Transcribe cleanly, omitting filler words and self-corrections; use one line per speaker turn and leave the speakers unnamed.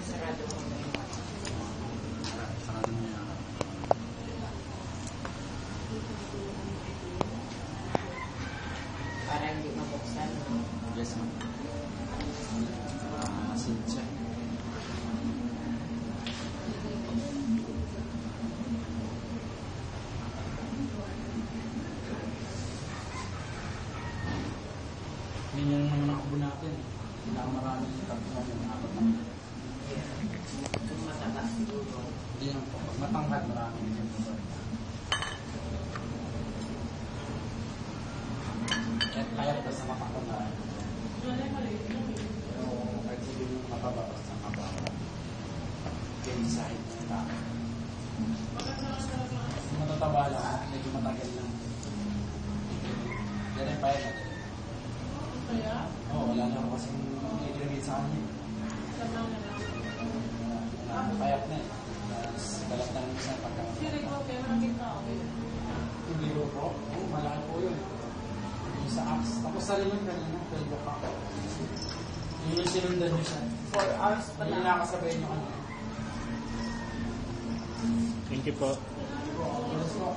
sarado mo na yun.
Sarado mo yan.
Para hindi mabuksan.
Yes, ma'am. Sincha. Yun yung naman ang kubo natin. Pinakamarami yung tatlo ng apat na.
Kung mataba siguro.
Hindi yung matangkad marami yung kubo. Kaya pa sa makakunaan. Pero kahit hindi yung mapababas sa mababa. Kaya sa sahit ng tao. Matataba lang, medyo matagal lang. Yan ay payag natin. Oo, wala na ako kasing i-gravate sa kanya. Payag na eh. Galat na yung isang pagkakas. Hindi ko po. Oo, malaki po yun. Yung sa apps. Tapos sa rin yung kanina, 12 o'clock. Yun yung sinundan nyo siya.
4 hours pa
Yun
lang.
yung nakasabay nyo ano.
Thank you po.
Thank you po.